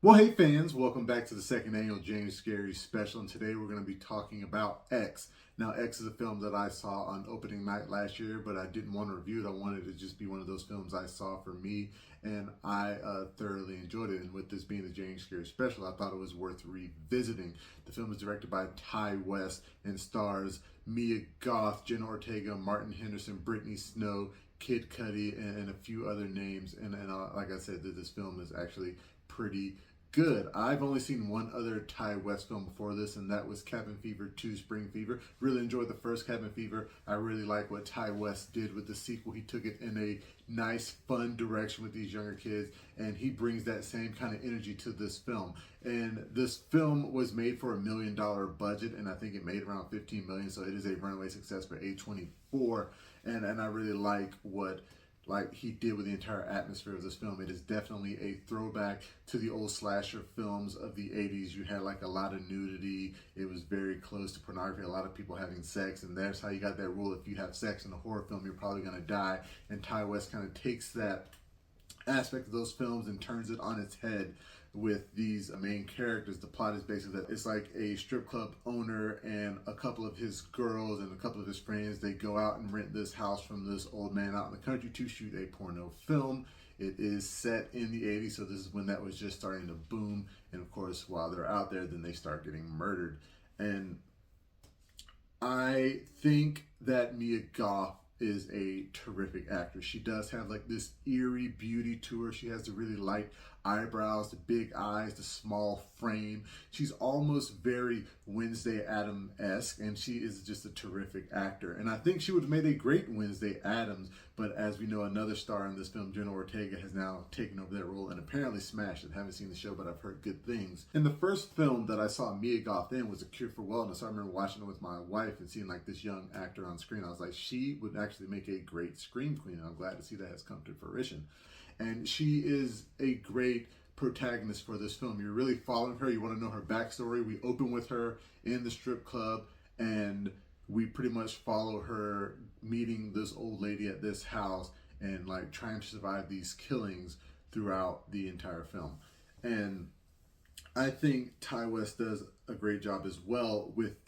Well, hey fans, welcome back to the second annual JanuScary Special, and today we're going to be talking about X. Now, X is a film that I saw on opening night last year, but I didn't want to review it. I wanted it to just be one of those films I saw for me, and I thoroughly enjoyed it. And with this being the JanuScary Special, I thought it was worth revisiting. The film is directed by Ty West and stars Mia Goth, Jenna Ortega, Martin Henderson, Brittany Snow, Kid Cudi, and a few other names. And like I said, this film is actually pretty good. I've only seen one other Ty West film before this, and that was Cabin Fever 2 Spring Fever. Really enjoyed the first Cabin Fever. I really like what Ty West did with the sequel. He took it in a nice, fun direction with these younger kids, and he brings that same kind of energy to this film. And this film was made for $1 million budget, and I think it made around $15 million, so it is a runaway success for A24. And I really like what he did with the entire atmosphere of this film. It is definitely a throwback to the old slasher films of the 80s. You had like a lot of nudity. It was very close to pornography, a lot of people having sex, and that's how you got that rule: if you have sex in a horror film, you're probably going to die. And Ty West kind of takes that aspect of those films and turns it on its head with these main characters. The plot is basically that it's like a strip club owner and a couple of his girls and a couple of his friends. They go out and rent this house from this old man out in the country to shoot a porno film. It is set in the 80s, so this is when that was just starting to boom. And of course, while they're out there, then they start getting murdered. And I think that Mia Goth is a terrific actress. She does have like this eerie beauty to her. She has the really light eyebrows, the big eyes, the small frame. She's almost very Wednesday Addams-esque, and she is just a terrific actor. And I think she would have made a great Wednesday Addams, but as we know, another star in this film, Jenna Ortega, has now taken over that role and apparently smashed it. I haven't seen the show, but I've heard good things. And the first film that I saw Mia Goth in was A Cure for Wellness. I remember watching it with my wife and seeing like this young actor on screen. I was like, she would actually make a great scream queen, and I'm glad to see that has come to fruition. And she is a great protagonist for this film. You're really following her. You want to know her backstory. We open with her in the strip club, and we pretty much follow her meeting this old lady at this house and like trying to survive these killings throughout the entire film. And I think Ty West does a great job as well with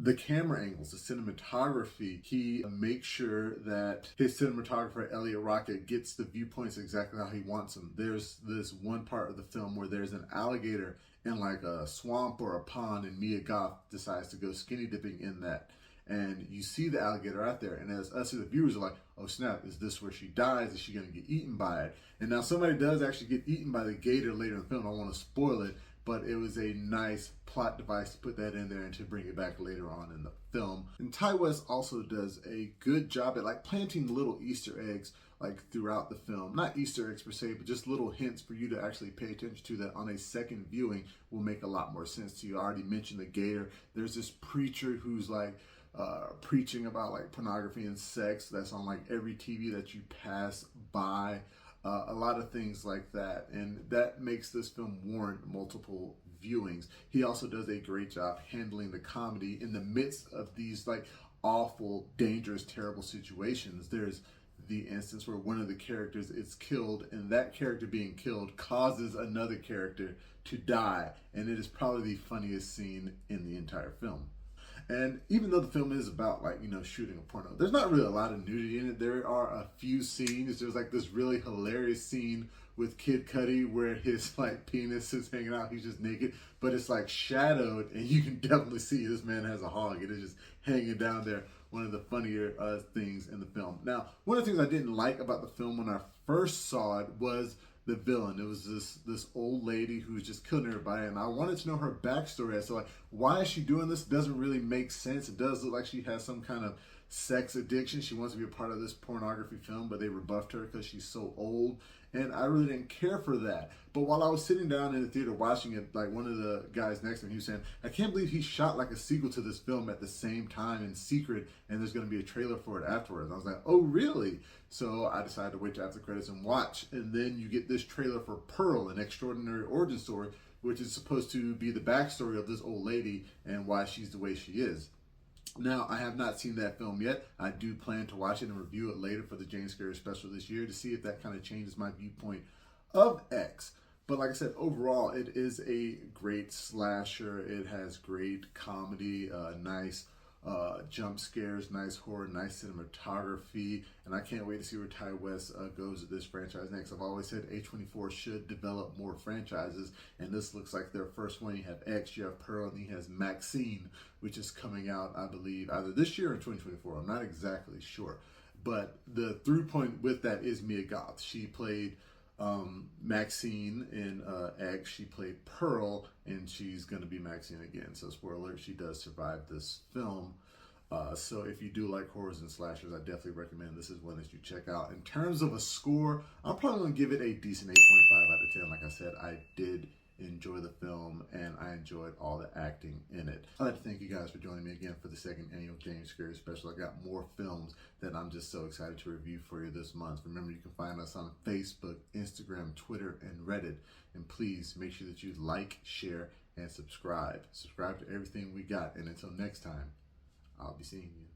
the camera angles, the cinematography. He makes sure that his cinematographer, Elliot Rocket, gets the viewpoints exactly how he wants them. There's this one part of the film where there's an alligator in like a swamp or a pond, and Mia Goth decides to go skinny dipping in that. And you see the alligator out there, and as us as the viewers are like, oh snap, is this where she dies? Is she gonna get eaten by it? And now somebody does actually get eaten by the gator later in the film. I don't want to spoil it, but it was a nice plot device to put that in there and to bring it back later on in the film. And Ty West also does a good job at like planting little Easter eggs like throughout the film. Not Easter eggs per se, but just little hints for you to actually pay attention to that on a second viewing will make a lot more sense to you. I already mentioned the gator. There's this preacher who's like preaching about like pornography and sex that's on like every TV that you pass by. A lot of things like that, and that makes this film warrant multiple viewings. He also does a great job handling the comedy in the midst of these like awful, dangerous, terrible situations. There's the instance where one of the characters is killed, and that character being killed causes another character to die, and it is probably the funniest scene in the entire film. And even though the film is about like, shooting a porno, there's not really a lot of nudity in it. There are a few scenes. There's like this really hilarious scene with Kid Cudi where his like penis is hanging out. He's just naked, but it's like shadowed, and you can definitely see this man has a hog. It is just hanging down there. One of the funnier things in the film. Now, one of the things I didn't like about the film when I first saw it was the villain. It was this old lady who was just killing everybody, and I wanted to know her backstory as to like, why is she doing this? It doesn't really make sense. It does look like she has some kind of sex addiction. She wants to be a part of this pornography film, but they rebuffed her because she's so old, and I really didn't care for that. But while I was sitting down in the theater watching it, like one of the guys next to me, he was saying, I can't believe he shot like a sequel to this film at the same time in secret, and there's going to be a trailer for it afterwards. I was like, oh really? So I decided to wait till after credits and watch, and then you get this trailer for Pearl, an extraordinary origin story, which is supposed to be the backstory of this old lady and why she's the way she is. Now, I have not seen that film yet. I do plan to watch it and review it later for the JanuScary Special this year to see if that kind of changes my viewpoint of X. But like I said, overall, it is a great slasher. It has great comedy, nice jump scares, nice horror, nice cinematography, and I can't wait to see where Ty West goes with this franchise next. I've always said A24 should develop more franchises, and this looks like their first one. You have X, you have Pearl, and he has Maxine, which is coming out, I believe, either this year or 2024. I'm not exactly sure. But the through point with that is Mia Goth. She played Maxine in X. She played Pearl, and she's going to be Maxine again. So spoiler alert, she does survive this film. So if you do like horrors and slashers, I definitely recommend this is one that you check out. In terms of a score, I'm probably going to give it a decent 8.5 out of 10. Like I said, I did enjoy the film, and I enjoyed all the acting in it. I'd like to thank you guys for joining me again for the second annual JanuScary Special. I got more films that I'm just so excited to review for you this month. Remember, you can find us on Facebook, Instagram, Twitter, and Reddit. And please make sure that you like, share, and subscribe. Subscribe to everything we got. And until next time, I'll be seeing you.